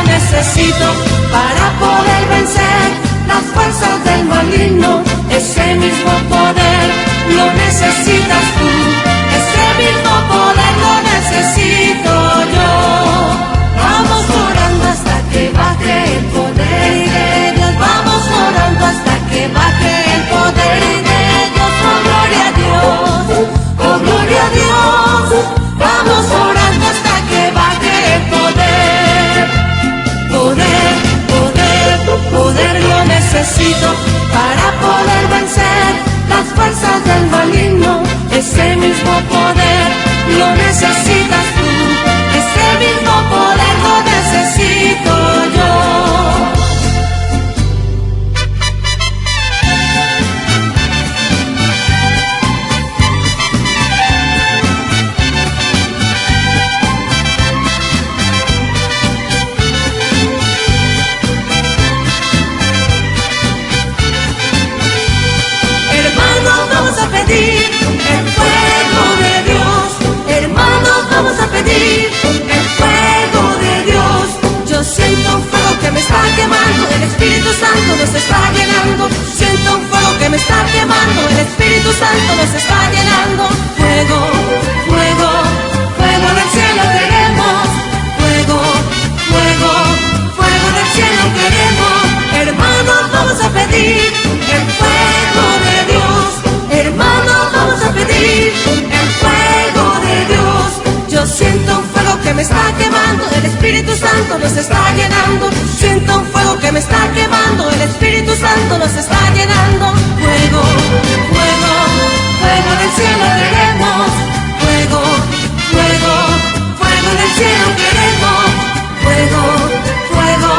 necesito para poder vencer las fuerzas del maligno. Ese mismo poder lo necesitas tú, ese mismo poder lo necesito yo. Vamos orando hasta que baje el poder de Dios, vamos orando hasta que baje el poder de Dios. Oh gloria a Dios, oh gloria a Dios. Vamos orando hasta que baje el poder. Poder, poder, poder lo necesito para poder vencer las fuerzas del maligno. Ese mismo poder lo necesitas tú, ese mismo poder lo necesito yo. El fuego de Dios, hermanos, vamos a pedir el fuego de Dios. Yo siento un fuego que me está quemando, el Espíritu Santo nos está llenando. Siento un fuego que me está quemando, el Espíritu Santo nos está llenando. Fuego, fuego, fuego del cielo queremos. Fuego, fuego, fuego del cielo queremos. Hermanos, vamos a pedir el fuego de Dios. Hermanos, vamos a pedir el fuego de Dios. Yo siento un fuego que me está quemando, el Espíritu Santo nos está llenando. Siento un fuego que me está quemando, el Espíritu Santo nos está llenando. Fuego, fuego, fuego del cielo queremos. Fuego, fuego, fuego del cielo queremos. Fuego, fuego,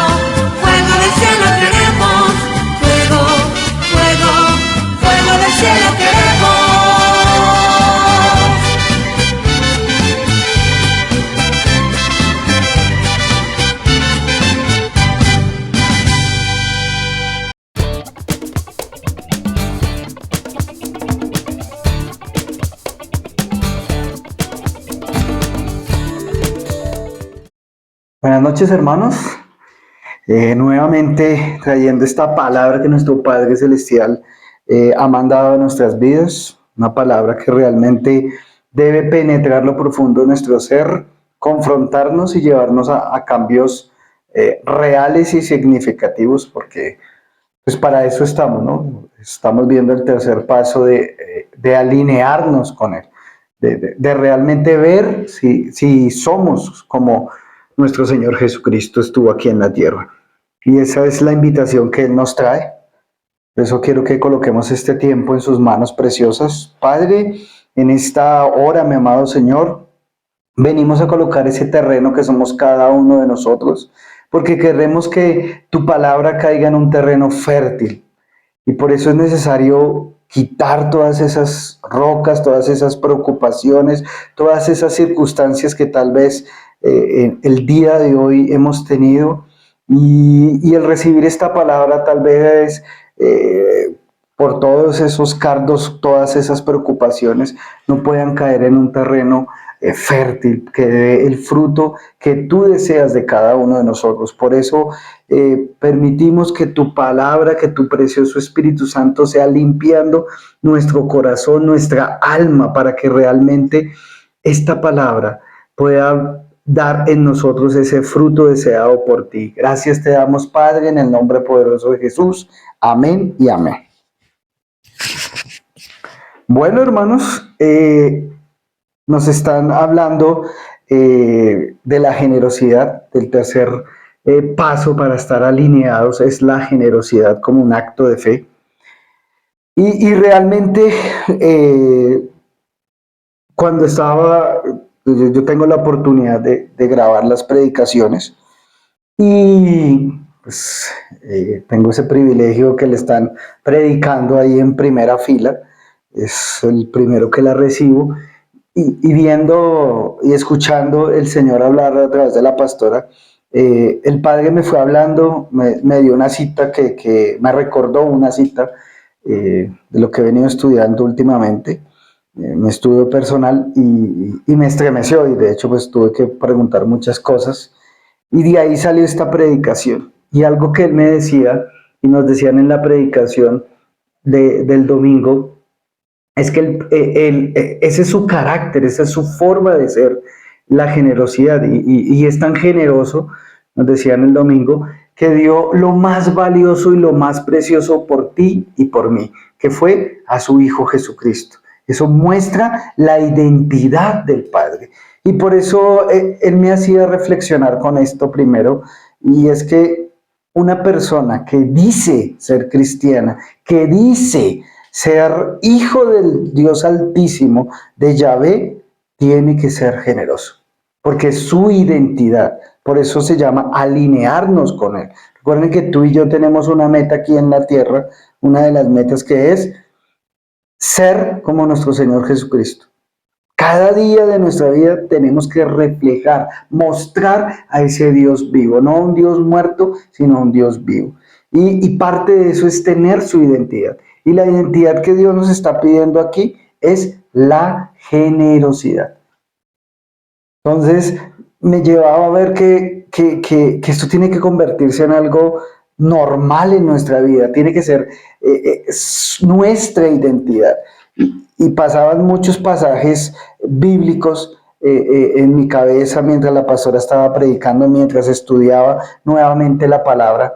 fuego del cielo queremos. Fuego, fuego, fuego del cielo queremos. Buenas noches, hermanos. Nuevamente trayendo esta palabra que nuestro Padre Celestial ha mandado a nuestras vidas, una palabra que realmente debe penetrar lo profundo de nuestro ser, confrontarnos y llevarnos a cambios reales y significativos, porque pues para eso estamos, ¿no? Estamos viendo el tercer paso de alinearnos con Él, de realmente ver si somos como nuestro Señor Jesucristo estuvo aquí en la tierra. Y esa es la invitación que Él nos trae. Por eso quiero que coloquemos este tiempo en sus manos preciosas. Padre, en esta hora, mi amado Señor, venimos a colocar ese terreno que somos cada uno de nosotros, porque queremos que tu palabra caiga en un terreno fértil. Y por eso es necesario quitar todas esas rocas, todas esas preocupaciones, todas esas circunstancias que tal vez el día de hoy hemos tenido, y el recibir esta palabra tal vez por todos esos cardos, todas esas preocupaciones no puedan caer en un terreno fértil, que dé el fruto que tú deseas de cada uno de nosotros. Por eso permitimos que tu palabra, que tu precioso Espíritu Santo sea limpiando nuestro corazón, nuestra alma, para que realmente esta palabra pueda dar en nosotros ese fruto deseado por ti. Gracias te damos, Padre, en el nombre poderoso de Jesús. Amén y amén. Bueno, hermanos, nos están hablando de la generosidad. Del tercer paso para estar alineados es la generosidad como un acto de fe. Y realmente cuando estaba... Yo tengo la oportunidad de grabar las predicaciones y pues, tengo ese privilegio que le están predicando ahí en primera fila. Es el primero que la recibo y viendo y escuchando el Señor hablar a través de la pastora, el Padre me fue hablando, me dio una cita que me recordó una cita de lo que he venido estudiando últimamente. Mi estudio personal y me estremeció, y de hecho pues tuve que preguntar muchas cosas, Y de ahí salió esta predicación. Y algo que él me decía, y nos decían en la predicación del domingo, es que ese es su carácter, esa es su forma de ser, la generosidad. Y es tan generoso, nos decían el domingo, que dio lo más valioso y lo más precioso por ti y por mí, que fue a su Hijo Jesucristo. Eso muestra la identidad del Padre. Y por eso él me hacía reflexionar con esto primero, y es que una persona que dice ser cristiana, que dice ser hijo del Dios Altísimo, de Yahvé, tiene que ser generoso, porque es su identidad. Por eso se llama alinearnos con Él. Recuerden que tú y yo tenemos una meta aquí en la tierra, una de las metas que es ser como nuestro Señor Jesucristo. Cada día de nuestra vida tenemos que reflejar, mostrar a ese Dios vivo, no un Dios muerto, sino un Dios vivo. Y parte de eso es tener su identidad. Y la identidad que Dios nos está pidiendo aquí es la generosidad. Entonces me llevaba a ver que esto tiene que convertirse en algo normal en nuestra vida, tiene que ser nuestra identidad. Y pasaban muchos pasajes bíblicos en mi cabeza mientras la pastora estaba predicando, mientras estudiaba nuevamente la palabra,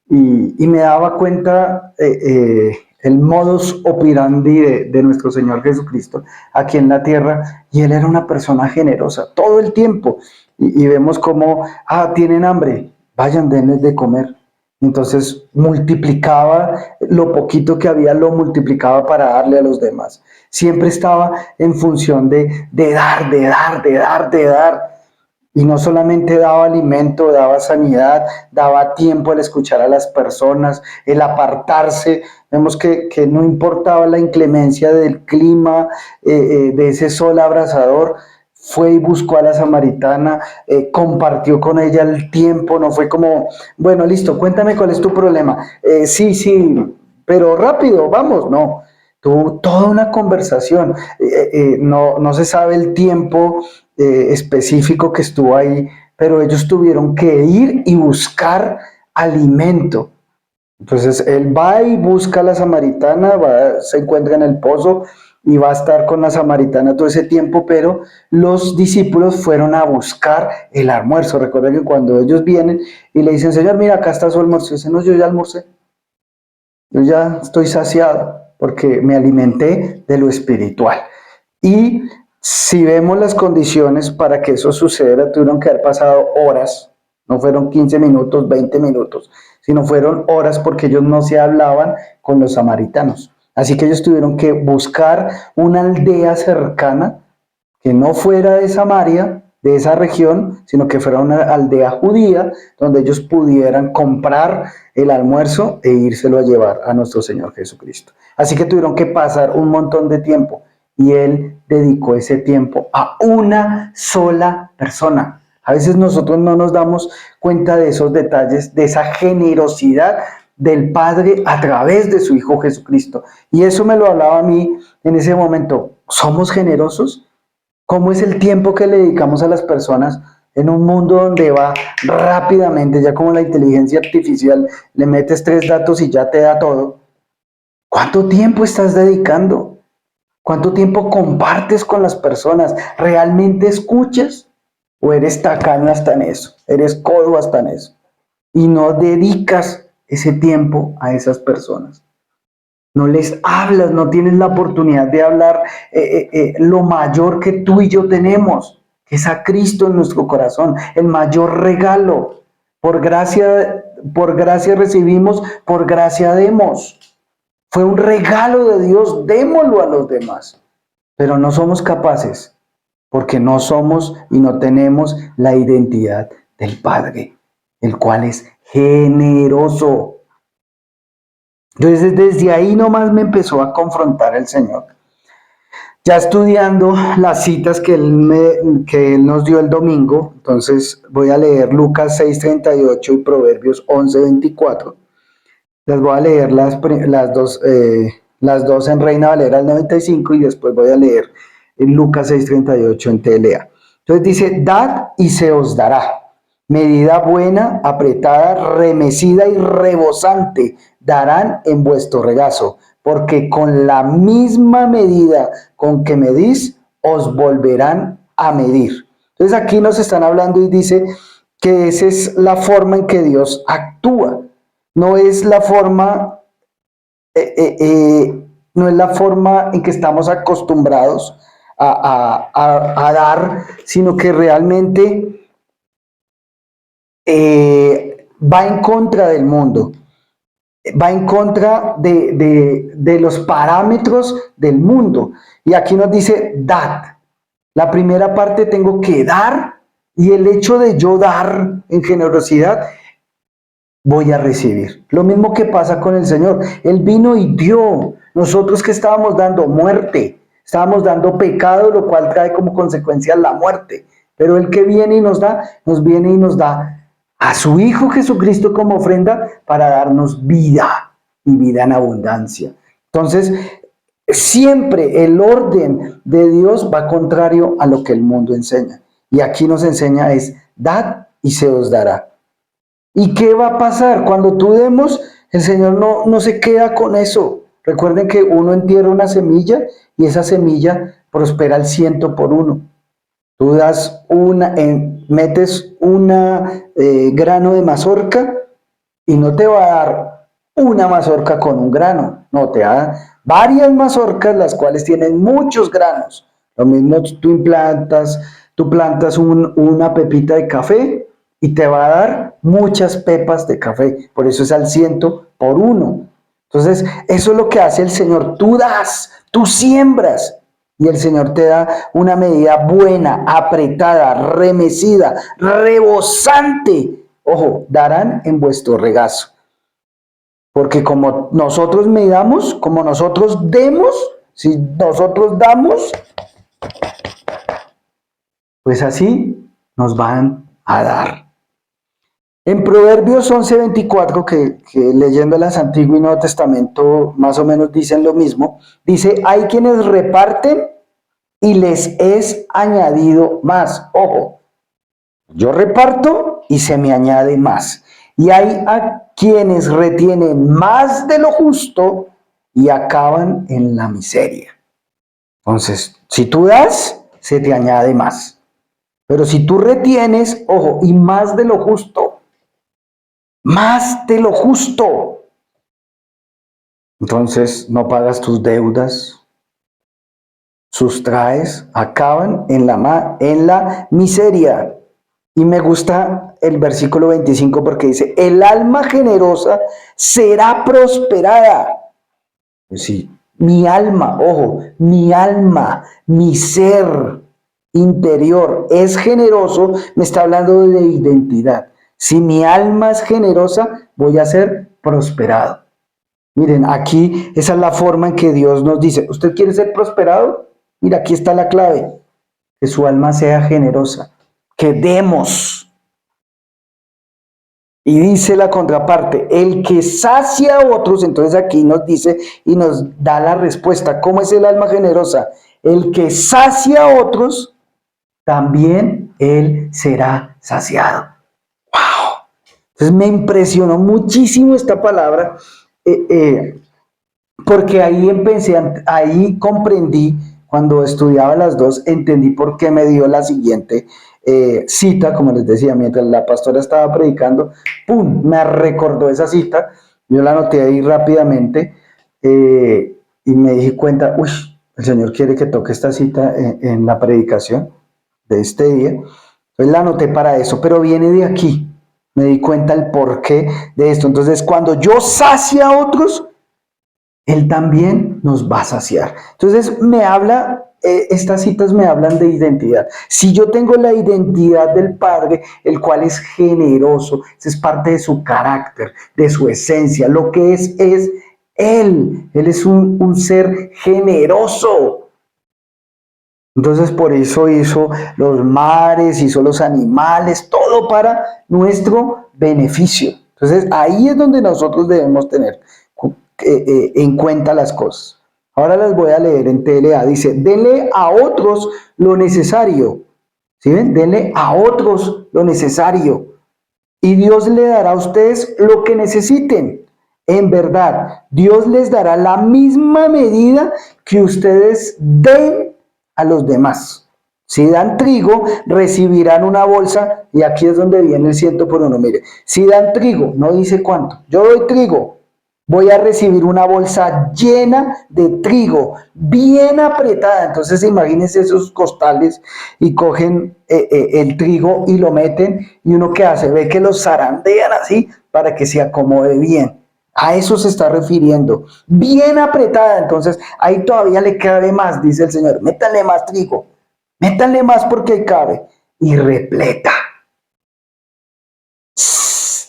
y me daba cuenta el modus operandi de nuestro Señor Jesucristo aquí en la tierra, y Él era una persona generosa todo el tiempo, y vemos como, tienen hambre, vayan, denles de comer. Entonces multiplicaba lo poquito que había, lo multiplicaba para darle a los demás. Siempre estaba en función de dar, de dar, de dar, de dar. Y no solamente daba alimento, daba sanidad, daba tiempo al escuchar a las personas, el apartarse. Vemos que no importaba la inclemencia del clima, de ese sol abrasador, fue y buscó a la samaritana, compartió con ella el tiempo, no fue como, bueno, listo, cuéntame cuál es tu problema. Sí, pero rápido, vamos, no. Tuvo toda una conversación, no se sabe el tiempo específico que estuvo ahí, pero ellos tuvieron que ir y buscar alimento. Entonces él va y busca a la samaritana, se encuentra en el pozo y va a estar con la samaritana todo ese tiempo, pero los discípulos fueron a buscar el almuerzo. Recuerden que cuando ellos vienen y le dicen, Señor, mira, acá está su almuerzo, dicen, no, yo ya almorcé, yo ya estoy saciado porque me alimenté de lo espiritual. Y si vemos las condiciones para que eso suceda, tuvieron que haber pasado horas, no fueron 15 minutos, 20 minutos, sino fueron horas, porque ellos no se hablaban con los samaritanos. Así que ellos tuvieron que buscar una aldea cercana que no fuera de Samaria, de esa región, sino que fuera una aldea judía donde ellos pudieran comprar el almuerzo e írselo a llevar a nuestro Señor Jesucristo. Así que tuvieron que pasar un montón de tiempo, y Él dedicó ese tiempo a una sola persona. A veces nosotros no nos damos cuenta de esos detalles, de esa generosidad del Padre a través de su Hijo Jesucristo. Y eso me lo hablaba a mí en ese momento. ¿Somos generosos? ¿Cómo es el tiempo que le dedicamos a las personas en un mundo donde va rápidamente, ya como la inteligencia artificial, le metes 3 datos y ya te da todo? ¿Cuánto tiempo estás dedicando? ¿Cuánto tiempo compartes con las personas? ¿Realmente escuchas? ¿O eres tacaño hasta en eso? ¿Eres codo hasta en eso? Y no dedicas ese tiempo a esas personas. No les hablas, no tienes la oportunidad de hablar lo mayor que tú y yo tenemos, que es a Cristo en nuestro corazón, el mayor regalo. Por gracia recibimos, por gracia demos. Fue un regalo de Dios, démoslo a los demás. Pero no somos capaces, porque no somos y no tenemos la identidad del Padre, el cual es generoso. Entonces desde ahí nomás me empezó a confrontar el Señor. Ya estudiando las citas que Él nos dio el domingo, entonces voy a leer Lucas 6:38 y Proverbios 11:24. Les voy a leer las dos en Reina Valera del 95, y después voy a leer en Lucas 6:38 en TLA. Entonces dice, dad y se os dará. medida buena, apretada, remecida y rebosante darán en vuestro regazo, porque con la misma medida con que medís, os volverán a medir. Entonces aquí nos están hablando y dice que esa es la forma en que Dios actúa. No es la forma, eh, eh, no es la forma en que estamos acostumbrados a dar, sino que realmente va en contra del mundo, va en contra de los parámetros del mundo. Y aquí nos dice, dad. La primera parte tengo que dar, y el hecho de yo dar en generosidad, voy a recibir. Lo mismo que pasa con el Señor. Él vino y dio. Nosotros que estábamos dando muerte, estábamos dando pecado, lo cual trae como consecuencia la muerte. Pero el que viene y nos viene y nos da a su Hijo Jesucristo como ofrenda para darnos vida y vida en abundancia. Entonces, siempre el orden de Dios va contrario a lo que el mundo enseña. Y aquí nos enseña es, dad y se os dará. ¿Y qué va a pasar? Cuando tú demos, el Señor no se queda con eso. Recuerden que uno entierra una semilla y esa semilla prospera al 100 por 1. Tú das metes una grano de mazorca y no te va a dar una mazorca con un grano. No, te da varias mazorcas las cuales tienen muchos granos. Lo mismo tú plantas una pepita de café y te va a dar muchas pepas de café. Por eso es al 100 por 1. Entonces, eso es lo que hace el Señor. Tú das, tú siembras. Y el Señor te da una medida buena, apretada, remecida, rebosante. Ojo, darán en vuestro regazo. Porque como nosotros medamos, como nosotros demos, si nosotros damos, pues así nos van a dar. En Proverbios 11:24, que leyendo las Antiguo y Nuevo Testamento más o menos dicen lo mismo, dice, hay quienes reparten y les es añadido más. Ojo, yo reparto y se me añade más. Y hay a quienes retienen más de lo justo y acaban en la miseria. Entonces, si tú das, se te añade más. Pero si tú retienes, ojo, y más de lo justo, entonces no pagas tus deudas, sustraes, acaban en la miseria. Y me gusta el versículo 25 porque dice, el alma generosa será prosperada. Pues sí, mi alma, ojo, mi ser interior es generoso, me está hablando de identidad. Si mi alma es generosa, voy a ser prosperado. Miren, aquí esa es la forma en que Dios nos dice, ¿usted quiere ser prosperado? Mira, aquí está la clave, que su alma sea generosa, que demos. Y dice la contraparte, el que sacia a otros, entonces aquí nos dice y nos da la respuesta, ¿cómo es el alma generosa? El que sacia a otros, también él será saciado. ¡Wow! Entonces me impresionó muchísimo esta palabra, porque ahí comprendí, cuando estudiaba las dos, entendí por qué me dio la siguiente cita, como les decía, mientras la pastora estaba predicando, ¡pum!, me recordó esa cita, yo la anoté ahí rápidamente y me di cuenta, uy, el Señor quiere que toque esta cita en la predicación de este día, entonces la anoté para eso, pero viene de aquí, me di cuenta el porqué de esto. Entonces, cuando yo sacia a otros, Él también nos va a saciar. Entonces, estas citas me hablan de identidad. Si yo tengo la identidad del Padre, el cual es generoso, esa es parte de su carácter, de su esencia, lo que es Él. Él es un ser generoso. Entonces, por eso hizo los mares, hizo los animales, todo para nuestro beneficio. Entonces, ahí es donde nosotros debemos tener en cuenta las cosas. Ahora las voy a leer en TLA. Dice, denle a otros lo necesario. ¿Sí ven? Denle a otros lo necesario. y Dios le dará a ustedes lo que necesiten. En verdad, Dios les dará la misma medida que ustedes den a los demás. Si dan trigo, recibirán una bolsa, y aquí es donde viene el 100 por 1. Mire, si dan trigo, no dice cuánto. Yo doy trigo, voy a recibir una bolsa llena de trigo, bien apretada. Entonces imagínense esos costales y cogen el trigo y lo meten, y uno ¿qué hace? Ve que los zarandean así para que se acomode bien. A eso se está refiriendo, bien apretada. Entonces ahí todavía le cabe más, dice el Señor. Métanle más porque ahí cabe. Y repleta.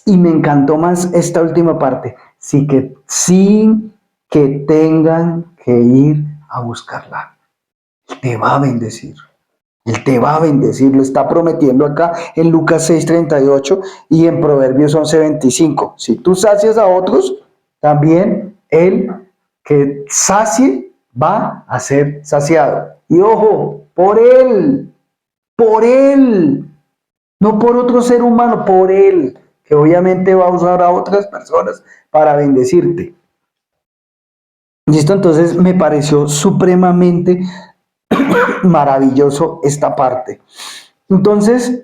Y me encantó más esta última parte, sin que tengan que ir a buscarla. Él te va a bendecir. Él te va a bendecir. Lo está prometiendo acá en Lucas 6:38 y en Proverbios 11:25. Si tú sacias a otros, también el que sacie va a ser saciado. Y ojo, por él, no por otro ser humano, por él, que obviamente va a usar a otras personas para bendecirte. Y esto entonces me pareció supremamente maravilloso esta parte. Entonces,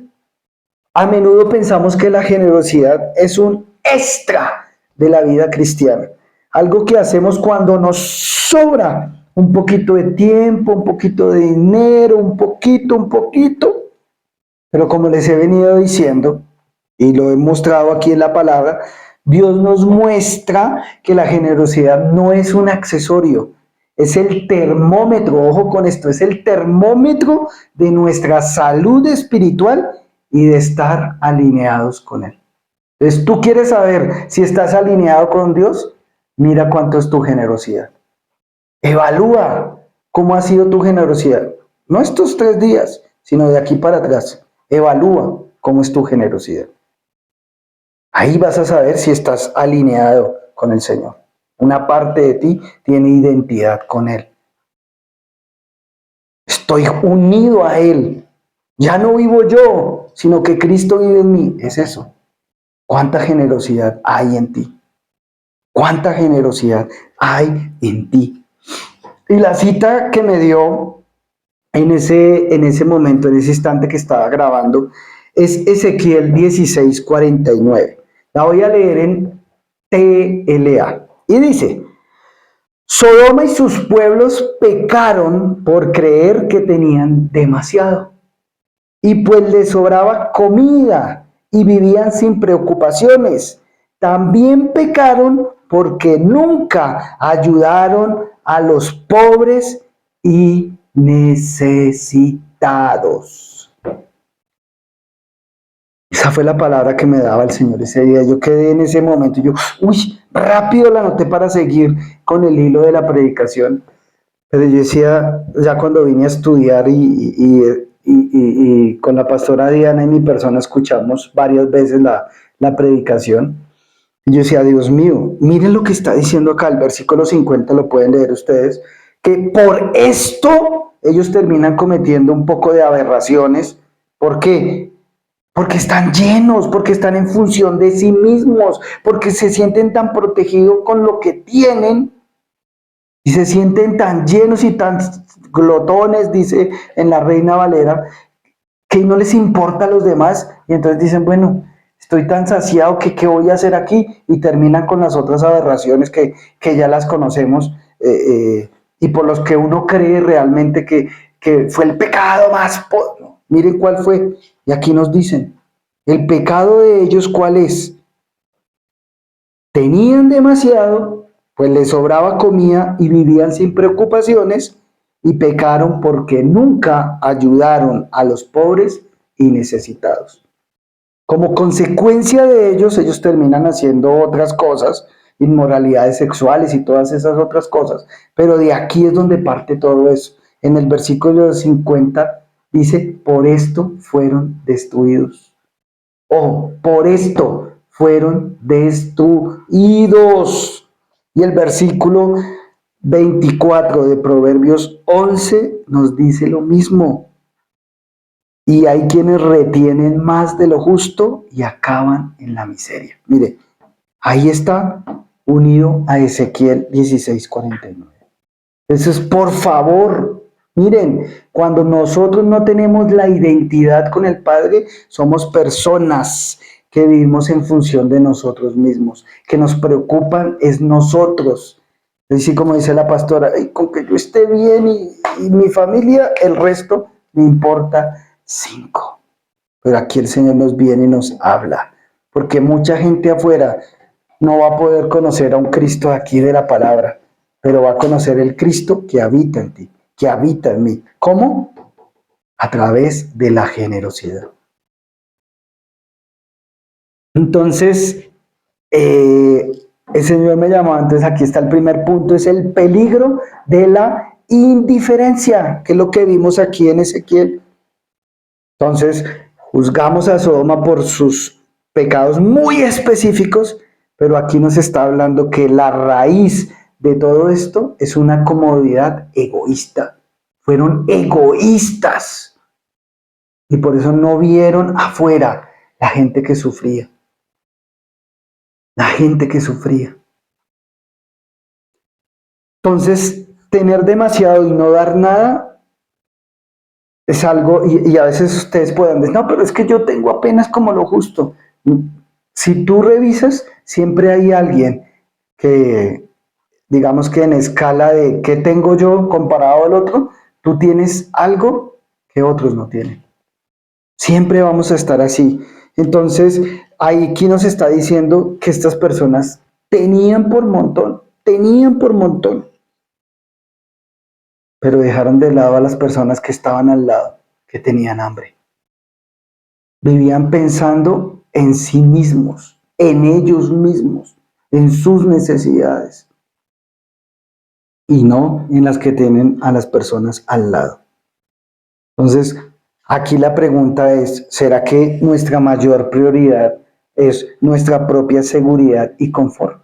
a menudo pensamos que la generosidad es un extra de la vida cristiana, algo que hacemos cuando nos sobra un poquito de tiempo, un poquito de dinero, un poquito. Pero como les he venido diciendo, y lo he mostrado aquí en la palabra, Dios nos muestra que la generosidad no es un accesorio, es el termómetro, ojo con esto, es el termómetro de nuestra salud espiritual y de estar alineados con Él. Entonces, tú quieres saber si estás alineado con Dios, mira cuánto es tu generosidad. Evalúa cómo ha sido tu generosidad. No estos 3 días, sino de aquí para atrás. Evalúa cómo es tu generosidad. Ahí vas a saber si estás alineado con el Señor. Una parte de ti tiene identidad con Él. Estoy unido a Él. Ya no vivo yo, sino que Cristo vive en mí. Es eso. ¿Cuánta generosidad hay en ti? ¿Cuánta generosidad hay en ti? Y la cita que me dio en ese momento, en ese instante que estaba grabando, es Ezequiel 16:49. La voy a leer en TLA. Y dice: Sodoma y sus pueblos pecaron por creer que tenían demasiado, y pues les sobraba comida y vivían sin preocupaciones. También pecaron porque nunca ayudaron a los pobres y necesitados. Esa fue la palabra que me daba el Señor ese día. Yo quedé en ese momento y yo, rápido la anoté para seguir con el hilo de la predicación. Pero yo decía, ya cuando vine a estudiar y con la pastora Diana y mi persona escuchamos varias veces la predicación, yo decía, Dios mío, miren lo que está diciendo acá, el versículo 50, lo pueden leer ustedes, que por esto ellos terminan cometiendo un poco de aberraciones. ¿Por qué? Porque están llenos, porque están en función de sí mismos, porque se sienten tan protegidos con lo que tienen y se sienten tan llenos y tan glotones, dice en la Reina Valera, que no les importa a los demás, y entonces dicen, bueno, estoy tan saciado que qué voy a hacer aquí, y terminan con las otras aberraciones que ya las conocemos, y por los que uno cree realmente que fue el pecado más... Miren cuál fue, y aquí nos dicen, el pecado de ellos ¿cuál es? Tenían demasiado, pues les sobraba comida y vivían sin preocupaciones, y pecaron porque nunca ayudaron a los pobres y necesitados. Como consecuencia de ellos terminan haciendo otras cosas, inmoralidades sexuales y todas esas otras cosas, pero de aquí es donde parte todo eso. En el versículo 50 dice, por esto fueron destruidos. Ojo, por esto fueron destruidos. Y el versículo 24 de Proverbios 11 nos dice lo mismo. y hay quienes retienen más de lo justo y acaban en la miseria. Mire, ahí está unido a Ezequiel 16:49. Entonces, por favor, miren, cuando nosotros no tenemos la identidad con el Padre, somos personas que vivimos en función de nosotros mismos, que nos preocupan es nosotros. Así como dice la pastora, "Ay, con que yo esté bien y mi familia, el resto me importa 5". Pero aquí el Señor nos viene y nos habla, porque mucha gente afuera no va a poder conocer a un Cristo aquí de la palabra, pero va a conocer el Cristo que habita en ti, que habita en mí. ¿Cómo? A través de la generosidad. Entonces, el Señor me llamó, entonces aquí está el primer punto, es el peligro de la indiferencia, que es lo que vimos aquí en Ezequiel. Entonces, juzgamos a Sodoma por sus pecados muy específicos, pero aquí nos está hablando que la raíz de todo esto es una comodidad egoísta. Fueron egoístas y por eso no vieron afuera la gente que sufría. La gente que sufría. Entonces, tener demasiado y no dar nada es algo, y a veces ustedes pueden decir, no, pero es que yo tengo apenas como lo justo. Si tú revisas, siempre hay alguien que, digamos que en escala de qué tengo yo comparado al otro, tú tienes algo que otros no tienen. Siempre vamos a estar así. Entonces, aquí nos está diciendo que estas personas tenían por montón, pero dejaron de lado a las personas que estaban al lado, que tenían hambre. Vivían pensando en sí mismos, en ellos mismos, en sus necesidades, y no en las que tienen a las personas al lado. Entonces, aquí la pregunta es, ¿será que nuestra mayor prioridad es nuestra propia seguridad y confort?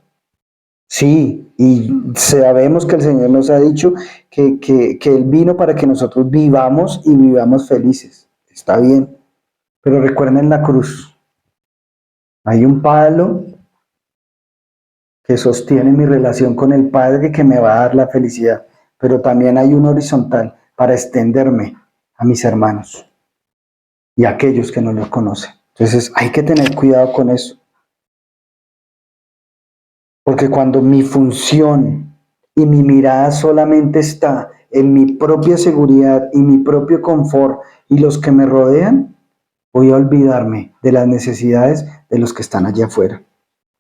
Sí, y sabemos que el Señor nos ha dicho que Él vino para que nosotros vivamos y vivamos felices. Está bien, pero recuerden la cruz. Hay un palo que sostiene mi relación con el Padre que me va a dar la felicidad, pero también hay un horizontal para extenderme a mis hermanos y a aquellos que no lo conocen. Entonces hay que tener cuidado con eso, porque cuando mi función y mi mirada solamente está en mi propia seguridad y mi propio confort y los que me rodean, voy a olvidarme de las necesidades de los que están allá afuera.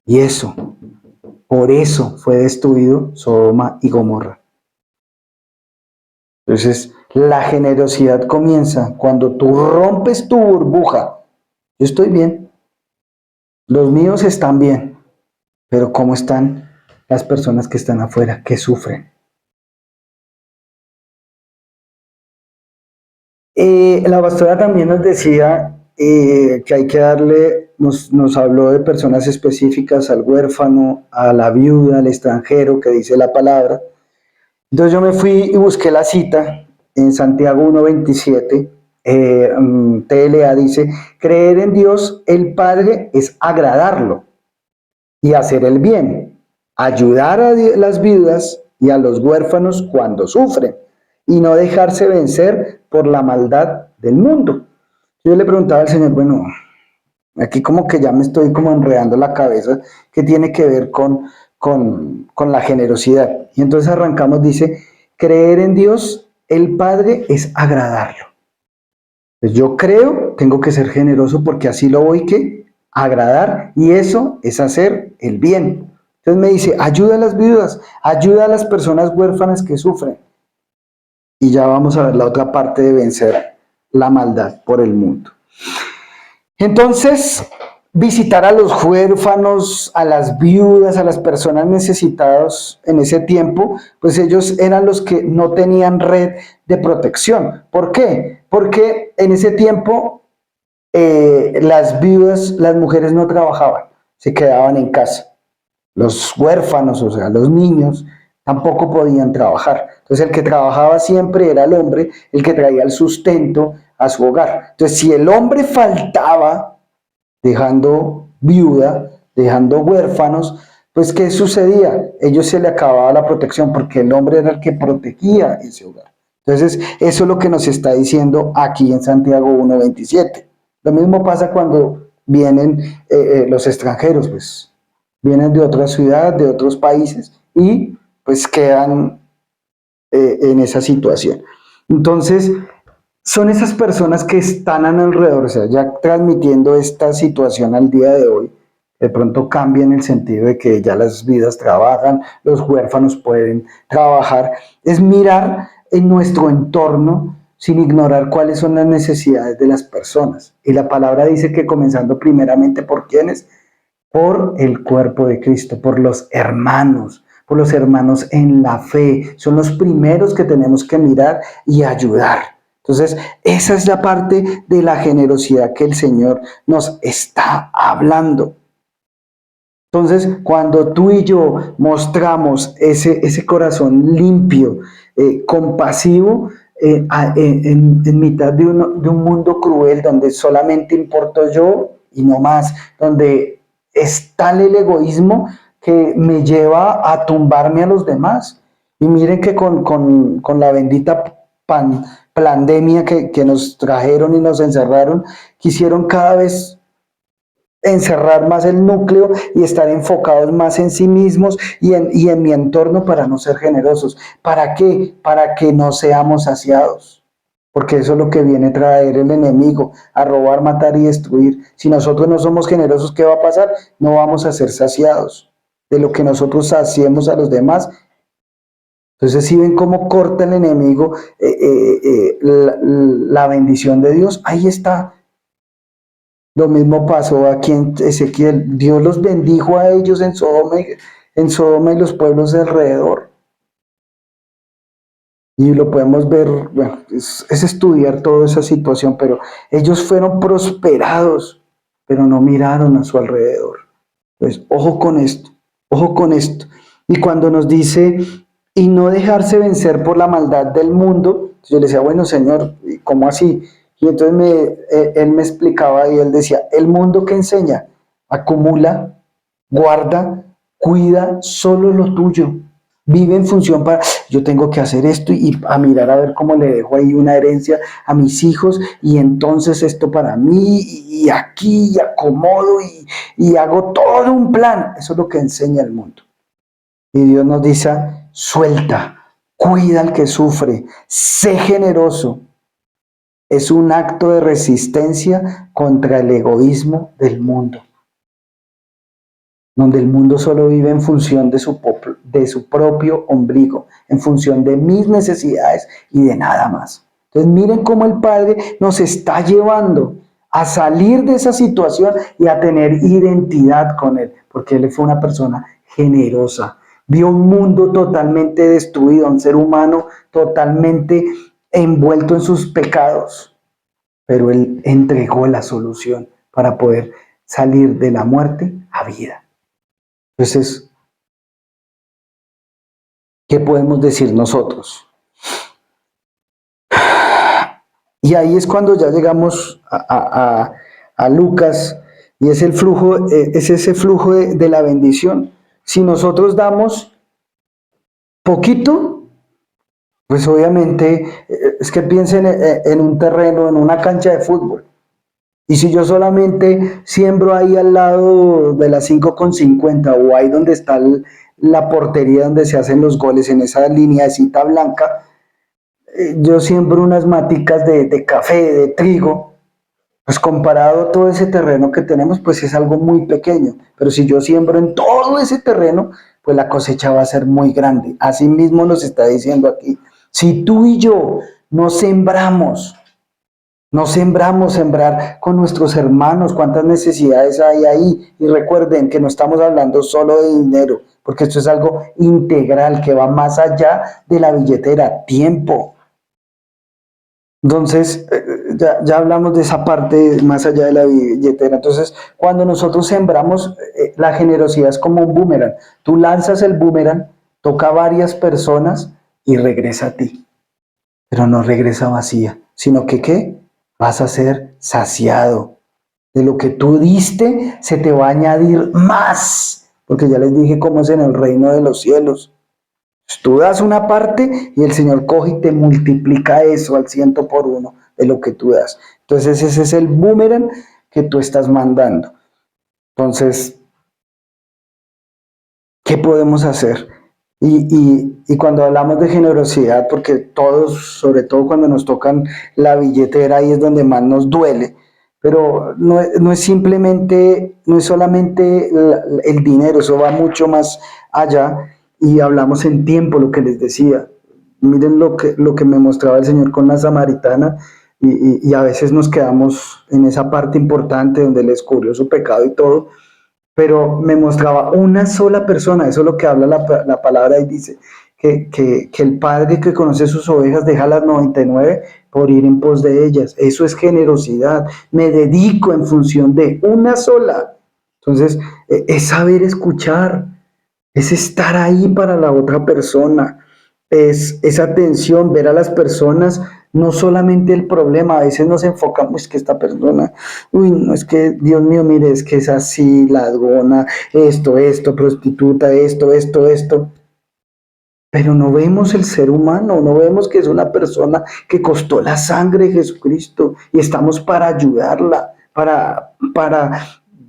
Y eso, por eso fue destruido Sodoma y Gomorra. Entonces, la generosidad comienza cuando tú rompes tu burbuja. Yo estoy bien, los míos están bien, pero ¿cómo están las personas que están afuera, que sufren? La pastora también nos decía que hay que darle, nos habló de personas específicas, al huérfano, a la viuda, al extranjero, que dice la palabra. Entonces yo me fui y busqué la cita en Santiago 1:27. TLA dice, creer en Dios el Padre es agradarlo y hacer el bien, ayudar a las viudas y a los huérfanos cuando sufren y no dejarse vencer por la maldad del mundo. Yo le preguntaba al Señor, bueno, aquí como que ya me estoy como enredando la cabeza, ¿qué tiene que ver con la generosidad? Y entonces arrancamos, dice, creer en Dios, el Padre es agradarlo. Entonces yo creo, tengo que ser generoso porque así lo voy a agradar y eso es hacer el bien. Entonces me dice, ayuda a las viudas, ayuda a las personas huérfanas que sufren. Y ya vamos a ver la otra parte de vencer la maldad por el mundo. Entonces, visitar a los huérfanos, a las viudas, a las personas necesitadas en ese tiempo, pues ellos eran los que no tenían red de protección. ¿Por qué? Porque en ese tiempo las viudas, las mujeres no trabajaban, se quedaban en casa. Los huérfanos, o sea, los niños, tampoco podían trabajar. Entonces el que trabajaba siempre era el hombre, el que traía el sustento a su hogar. Entonces si el hombre faltaba, dejando viuda, dejando huérfanos, pues ¿qué sucedía? Ellos se le acababa la protección porque el hombre era el que protegía ese hogar. Entonces, eso es lo que nos está diciendo aquí en Santiago 1:27. Lo mismo pasa cuando vienen los extranjeros, pues vienen de otras ciudades, de otros países y pues quedan en esa situación. Entonces, son esas personas que están a alrededor, o sea, ya transmitiendo esta situación al día de hoy, de pronto cambia en el sentido de que ya las vidas trabajan, los huérfanos pueden trabajar, es mirar en nuestro entorno sin ignorar cuáles son las necesidades de las personas. Y la palabra dice que comenzando primeramente por quiénes, por el cuerpo de Cristo, por los hermanos en la fe. Son los primeros que tenemos que mirar y ayudar. Entonces, esa es la parte de la generosidad que el Señor nos está hablando. Entonces, cuando tú y yo mostramos ese corazón limpio, compasivo, en mitad de un mundo cruel donde solamente importo yo y no más, donde es tal el egoísmo que me lleva a tumbarme a los demás. Y miren que con la bendita pandemia que nos trajeron y nos encerraron, quisieron cada vez encerrar más el núcleo y estar enfocados más en sí mismos y en mi entorno para no ser generosos. ¿Para qué? Para que no seamos saciados. Porque eso es lo que viene a traer el enemigo, a robar, matar y destruir. Si nosotros no somos generosos, ¿qué va a pasar? No vamos a ser saciados de lo que nosotros saciemos a los demás. Entonces, si ven cómo corta el enemigo la bendición de Dios, ahí está. Lo mismo pasó aquí en Ezequiel. Dios los bendijo a ellos en Sodoma y los pueblos de alrededor. Y lo podemos ver, bueno, es estudiar toda esa situación, pero ellos fueron prosperados, pero no miraron a su alrededor. Pues ojo con esto, ojo con esto. Y cuando nos dice, y no dejarse vencer por la maldad del mundo, yo le decía, bueno, Señor, ¿cómo así? Y entonces él me explicaba y él decía, el mundo que enseña, acumula, guarda, cuida solo lo tuyo. Vive en función para, yo tengo que hacer esto y a mirar a ver cómo le dejo ahí una herencia a mis hijos y entonces esto para mí y aquí y acomodo y hago todo un plan. Eso es lo que enseña el mundo. Y Dios nos dice, suelta, cuida al que sufre, sé generoso. Es un acto de resistencia contra el egoísmo del mundo, donde el mundo solo vive en función de su propio ombligo, en función de mis necesidades y de nada más. Entonces miren cómo el Padre nos está llevando a salir de esa situación y a tener identidad con Él, porque Él fue una persona generosa. Vio un mundo totalmente destruido, un ser humano totalmente envuelto en sus pecados, pero Él entregó la solución para poder salir de la muerte a vida. Entonces, ¿qué podemos decir nosotros? Y ahí es cuando ya llegamos a Lucas, y es el flujo, es ese flujo de la bendición. Si nosotros damos poquito, pues obviamente es que piensen en un terreno, en una cancha de fútbol. Y si yo solamente siembro ahí al lado de la 5,50 o ahí donde está la portería donde se hacen los goles, en esa lineacita blanca, yo siembro unas maticas de café, de trigo, pues comparado a todo ese terreno que tenemos, pues es algo muy pequeño. Pero si yo siembro en todo ese terreno, pues la cosecha va a ser muy grande. Así mismo nos está diciendo aquí. Si tú y yo no sembramos, sembrar con nuestros hermanos, cuántas necesidades hay ahí. Y recuerden que no estamos hablando solo de dinero, porque esto es algo integral que va más allá de la billetera, tiempo. Entonces, ya hablamos de esa parte más allá de la billetera. Entonces, cuando nosotros sembramos, la generosidad es como un boomerang. Tú lanzas el boomerang toca a varias personas y regresa a ti. Pero no regresa vacía, sino que ¿qué? Vas a ser saciado. De lo que tú diste, se te va a añadir más. Porque ya les dije cómo es en el reino de los cielos. Tú das una parte y el Señor coge y te multiplica eso al 100 por 1 de lo que tú das. Entonces ese es el boomerang que tú estás mandando. Entonces, ¿qué podemos hacer? Y cuando hablamos de generosidad, porque todos, sobre todo cuando nos tocan la billetera, ahí es donde más nos duele, pero no es simplemente, no es solamente el dinero, eso va mucho más allá y hablamos en tiempo, lo que les decía. Miren lo que me mostraba el Señor con la samaritana y a veces nos quedamos en esa parte importante donde le descubrió su pecado y todo, pero me mostraba una sola persona, eso es lo que habla la palabra y dice que el padre que conoce sus ovejas deja las 99 por ir en pos de ellas. Eso es generosidad, me dedico en función de una sola. Entonces, es saber escuchar, es estar ahí para la otra persona, es atención, ver a las personas, no solamente el problema, a veces nos enfocamos, es que esta persona, uy, no es que, Dios mío, mire, es que es así, ladrona, esto, prostituta, esto, pero no vemos el ser humano, no vemos que es una persona que costó la sangre de Jesucristo y estamos para ayudarla, para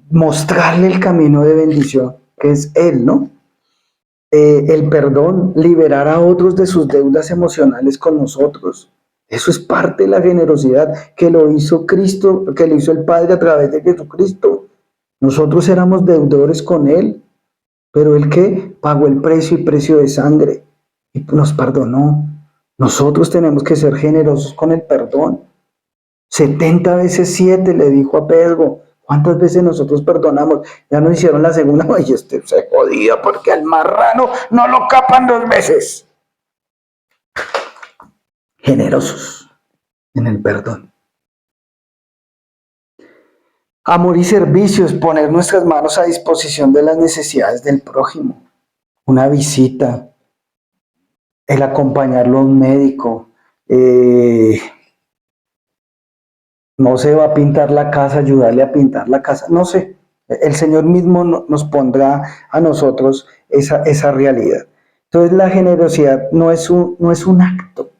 mostrarle el camino de bendición, que es Él, ¿no? El perdón, liberar a otros de sus deudas emocionales con nosotros. Eso es parte de la generosidad que lo hizo Cristo, que lo hizo el Padre a través de Jesucristo. Nosotros éramos deudores con Él, pero Él que pagó el precio y precio de sangre y nos perdonó. Nosotros tenemos que ser generosos con el perdón. 70 veces 7 le dijo a Pedro. ¿Cuántas veces nosotros perdonamos? Ya nos hicieron la segunda, y se jodía porque al marrano no lo capan 2 veces. Generosos en el perdón. Amor y servicio es poner nuestras manos a disposición de las necesidades del prójimo. Una visita, el acompañarlo a un médico, no se va a pintar la casa, ayudarle a pintar la casa, no sé. El Señor mismo nos pondrá a nosotros esa realidad. Entonces la generosidad no es un acto,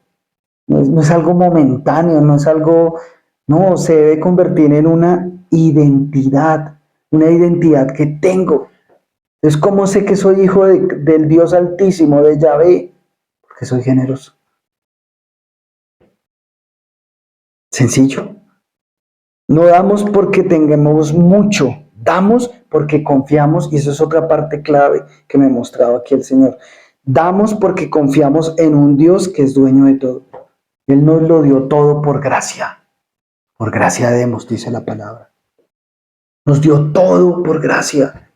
no es algo momentáneo, no es algo, no, se debe convertir en una identidad que tengo. Es como sé que soy hijo del Dios Altísimo, de Yahvé, porque soy generoso. Sencillo. No damos porque tengamos mucho, damos porque confiamos, y eso es otra parte clave que me mostraba aquí el Señor. Damos porque confiamos en un Dios que es dueño de todo. Él nos lo dio todo por gracia. Por gracia demos, dice la palabra. Nos dio todo por gracia.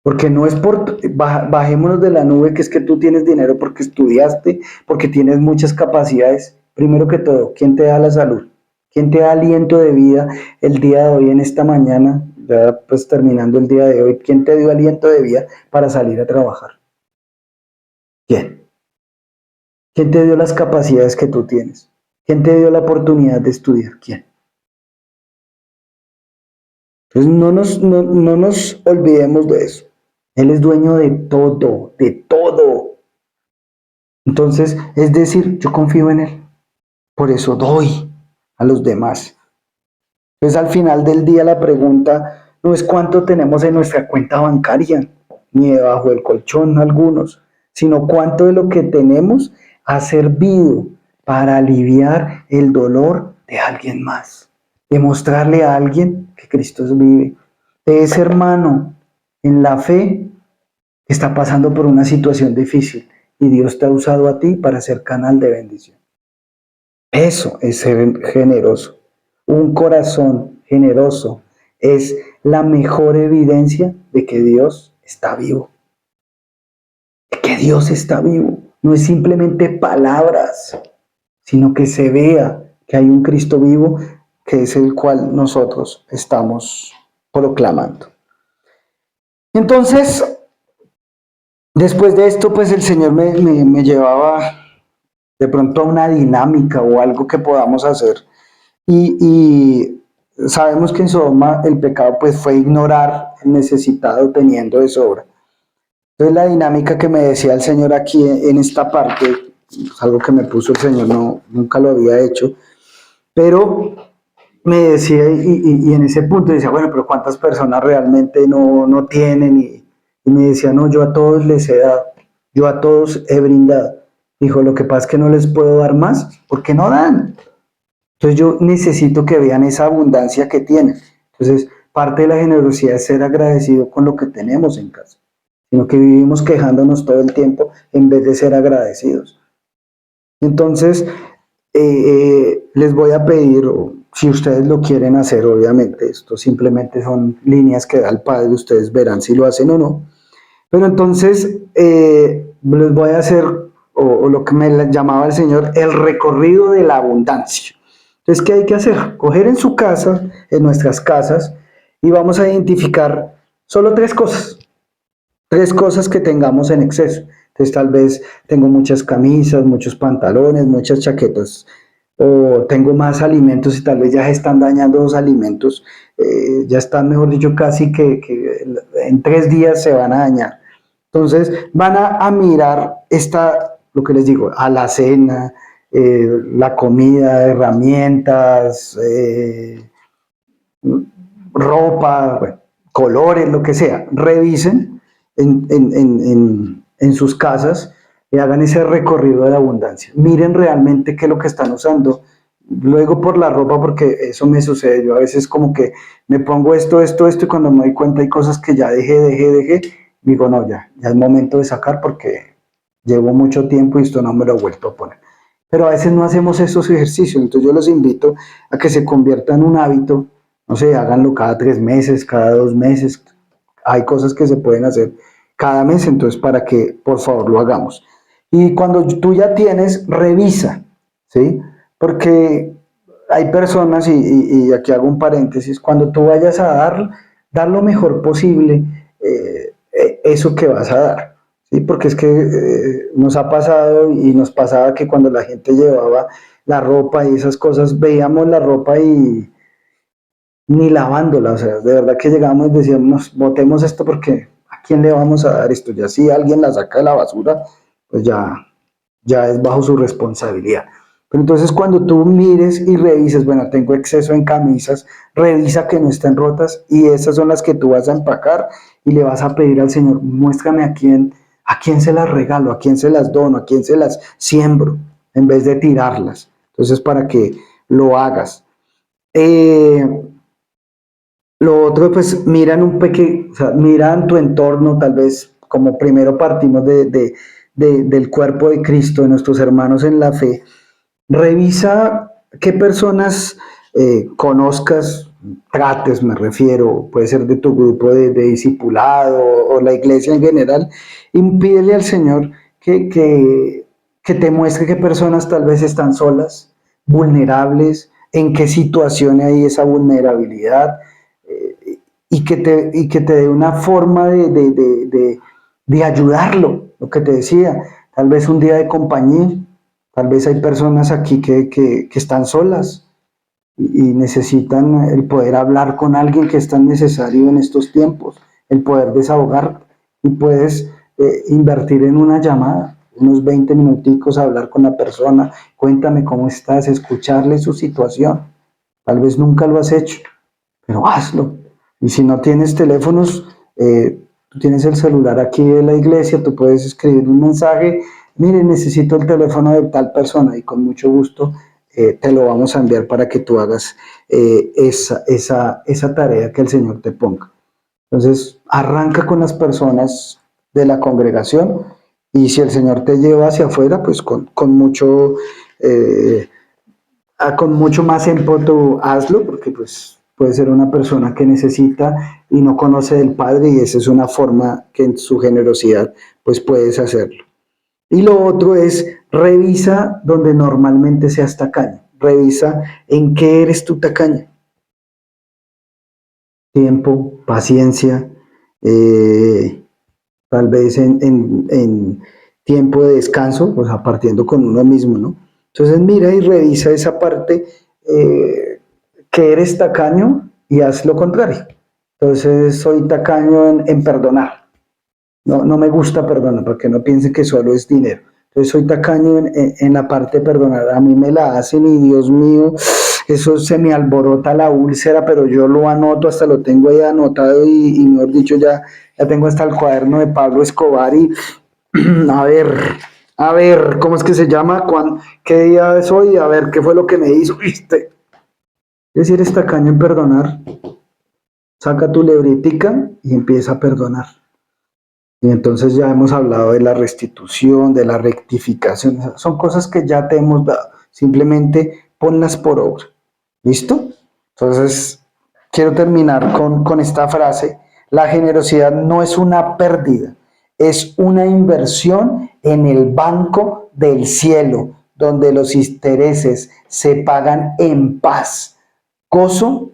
Porque no es bajémonos de la nube, que es que tú tienes dinero porque estudiaste, porque tienes muchas capacidades. Primero que todo, ¿quién te da la salud? ¿Quién te da aliento de vida el día de hoy, en esta mañana, ya pues terminando el día de hoy? ¿Quién te dio aliento de vida para salir a trabajar? ¿Quién? ¿Quién te dio las capacidades que tú tienes? ¿Quién te dio la oportunidad de estudiar? ¿Quién? Entonces no nos olvidemos de eso. Él es dueño de todo, de todo. Entonces, es decir, yo confío en Él. Por eso doy a los demás. Entonces, al final del día la pregunta no es cuánto tenemos en nuestra cuenta bancaria, ni debajo del colchón algunos, sino cuánto de lo que tenemos ha servido para aliviar el dolor de alguien más, demostrarle a alguien que Cristo vive, de ese hermano en la fe que está pasando por una situación difícil y Dios te ha usado a ti para ser canal de bendición. Eso es ser generoso. Un corazón generoso es la mejor evidencia de que Dios está vivo. De que Dios está vivo. No es simplemente palabras, sino que se vea que hay un Cristo vivo, que es el cual nosotros estamos proclamando. Entonces, Después de esto, pues el Señor me llevaba de pronto a una dinámica o algo que podamos hacer. Y sabemos que en Sodoma el pecado pues fue ignorar el necesitado teniendo de sobra. Entonces la dinámica que me decía el Señor aquí en esta parte, es algo que me puso el Señor, no, nunca lo había hecho, pero me decía, y en ese punto decía, bueno, pero ¿cuántas personas realmente no tienen? Y me decía, no, yo a todos les he dado, yo a todos he brindado. Dijo, lo que pasa es que no les puedo dar más porque no dan. Entonces yo necesito que vean esa abundancia que tienen. Entonces, parte de la generosidad es ser agradecido con lo que tenemos en casa, sino que vivimos quejándonos todo el tiempo en vez de ser agradecidos. Entonces, les voy a pedir, si ustedes lo quieren hacer, obviamente, esto simplemente son líneas que da el Padre, ustedes verán si lo hacen o no, pero entonces les voy a hacer, o lo que me llamaba el Señor, el recorrido de la abundancia. Entonces, ¿qué hay que hacer? Coger en su casa, en nuestras casas, y vamos a identificar solo tres cosas que tengamos en exceso. Entonces tal vez tengo muchas camisas, muchos pantalones, muchas chaquetas, o tengo más alimentos y tal vez ya se están dañando los alimentos, ya están, mejor dicho, casi que en 3 días se van a dañar. Entonces van a mirar lo que les digo, a la cena, la comida, herramientas, ropa, bueno, colores, lo que sea, revisen en sus casas y hagan ese recorrido de abundancia. Miren realmente qué es lo que están usando. Luego por la ropa, porque eso me sucede. Yo a veces como que me pongo esto, y cuando me doy cuenta hay cosas que ya dejé. Digo, no, ya es momento de sacar porque llevo mucho tiempo y esto no me lo he vuelto a poner. Pero a veces no hacemos esos ejercicios, entonces yo los invito a que se convierta en un hábito, no sé, háganlo cada 3 meses, cada 2 meses. Hay cosas que se pueden hacer cada mes, entonces para que por favor lo hagamos. Y cuando tú ya tienes, revisa, ¿sí? Porque hay personas, y aquí hago un paréntesis, cuando tú vayas a dar lo mejor posible eso que vas a dar, ¿sí? Porque es que nos ha pasado y nos pasaba que cuando la gente llevaba la ropa y esas cosas, veíamos la ropa y ni lavándola, o sea, de verdad que llegamos y decíamos, botemos esto porque ¿a quién le vamos a dar esto? Ya si alguien la saca de la basura, pues ya es bajo su responsabilidad. Pero entonces cuando tú mires y revises, bueno, tengo exceso en camisas, revisa que no estén rotas y esas son las que tú vas a empacar y le vas a pedir al Señor, muéstrame a quién se las regalo, a quién se las dono, a quién se las siembro, en vez de tirarlas. Entonces, para que lo hagas. Eh, lo otro, pues o sea, mira en tu entorno, tal vez como primero partimos del cuerpo de Cristo, de nuestros hermanos en la fe. Revisa qué personas conozcas, trates, me refiero, puede ser de tu grupo de discipulado o la iglesia en general, y pídele al Señor que te muestre qué personas tal vez están solas, vulnerables, en qué situación hay esa vulnerabilidad, y que te dé una forma de ayudarlo, lo que te decía, tal vez un día de compañía, tal vez hay personas aquí que están solas y necesitan el poder hablar con alguien que es tan necesario en estos tiempos, el poder desahogar y puedes invertir en una llamada, unos 20 minuticos a hablar con la persona, cuéntame cómo estás, escucharle su situación, tal vez nunca lo has hecho, pero hazlo. Y si no tienes teléfonos, tú tienes el celular aquí de la iglesia, tú puedes escribir un mensaje, mire, necesito el teléfono de tal persona y con mucho gusto te lo vamos a enviar para que tú hagas esa tarea que el Señor te ponga. Entonces, arranca con las personas de la congregación y si el Señor te lleva hacia afuera, pues eh, con mucho más ímpetu hazlo, porque pues puede ser una persona que necesita y no conoce del Padre y esa es una forma que en su generosidad pues puedes hacerlo. Y lo otro es revisa donde normalmente seas tacaño, revisa en qué eres tu tacaño. Tiempo, paciencia, tal vez en tiempo de descanso, o sea, partiendo con uno mismo, ¿no? Entonces mira y revisa esa parte, que eres tacaño y haz lo contrario. Entonces soy tacaño en perdonar. No me gusta perdonar, porque no piensen que solo es dinero. Entonces soy tacaño en la parte de perdonar. A mí me la hacen y Dios mío, eso se me alborota la úlcera, pero yo lo anoto, hasta lo tengo ahí anotado y mejor dicho, ya tengo hasta el cuaderno de Pablo Escobar y a ver, ¿cómo es que se llama? ¿Qué día es hoy? A ver, ¿qué fue lo que me hizo? ¿Viste? Es decir, eres tacaño en perdonar. Saca tu libretica y empieza a perdonar. Y entonces ya hemos hablado de la restitución, de la rectificación. Son cosas que ya te hemos dado. Simplemente ponlas por obra. ¿Listo? Entonces, quiero terminar con esta frase. La generosidad no es una pérdida, es una inversión en el banco del cielo, donde los intereses se pagan en paz, gozo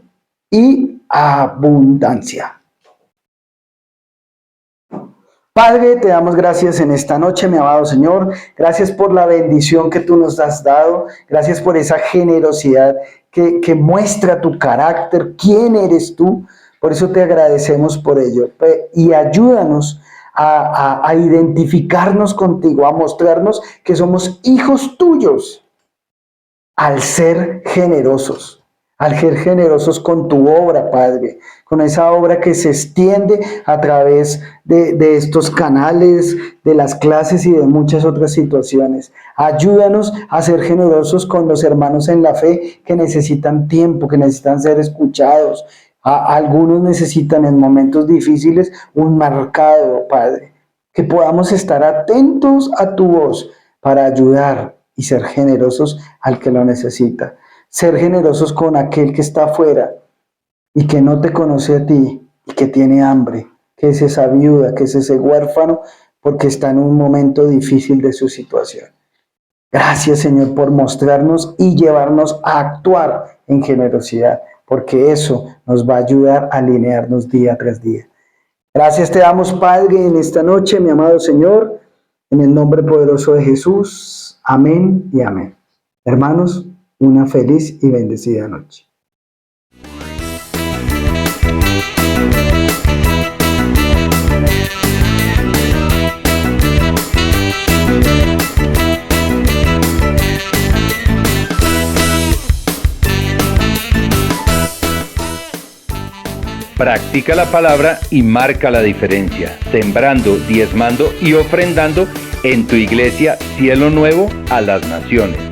y abundancia. Padre, te damos gracias en esta noche, mi amado Señor. Gracias por la bendición que tú nos has dado. Gracias por esa generosidad que muestra tu carácter, quién eres tú. Por eso te agradecemos por ello. Y ayúdanos a identificarnos contigo, a mostrarnos que somos hijos tuyos al ser generosos. Al ser generosos con tu obra, Padre, con esa obra que se extiende a través de estos canales, de las clases y de muchas otras situaciones. Ayúdanos a ser generosos con los hermanos en la fe que necesitan tiempo, que necesitan ser escuchados. Algunos necesitan en momentos difíciles un marcado, Padre. Que podamos estar atentos a tu voz para ayudar y ser generosos al que lo necesita. Ser generosos con aquel que está afuera y que no te conoce a ti y que tiene hambre, que es esa viuda, que es ese huérfano, porque está en un momento difícil de su situación. Gracias, Señor, por mostrarnos y llevarnos a actuar en generosidad, porque eso nos va a ayudar a alinearnos día tras día. Gracias te damos, Padre, en esta noche, mi amado Señor, en el nombre poderoso de Jesús. Amén y amén. Hermanos, una feliz y bendecida noche. Practica la palabra y marca la diferencia, sembrando, diezmando y ofrendando en tu iglesia Cielo Nuevo a las Naciones.